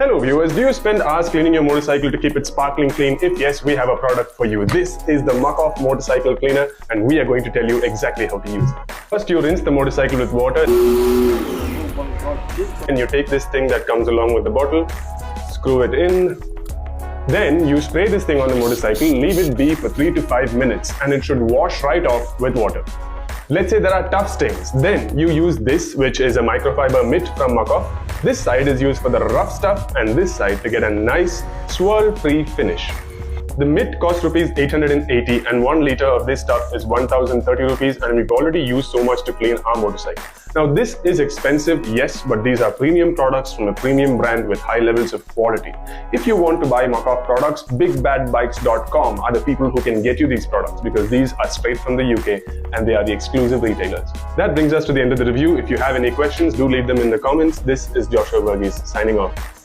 Hello viewers, do you spend hours cleaning your motorcycle to keep it sparkling clean? If yes, we have a product for you. This is the Muc-Off Motorcycle Cleaner and we are going to tell you exactly how to use it. First you rinse the motorcycle with water and you take this thing that comes along with the bottle, screw it in. Then you spray this thing on the motorcycle, leave it be for 3 to 5 minutes and it should wash right off with water. Let's say there are tough stains, then you use this, which is a microfiber mitt from Muc-Off. This side is used for the rough stuff and this side to get a nice swirl-free finish. The mitt costs rupees 880 and 1 litre of this stuff is 1030 rupees and we've already used so much to clean our motorcycle. Now this is expensive, yes, but these are premium products from a premium brand with high levels of quality. If you want to buy Muc-Off products, bigbadbikes.com are the people who can get you these products because these are straight from the UK and they are the exclusive retailers. That brings us to the end of the review. If you have any questions, do leave them in the comments. This is Joshua Verghese signing off.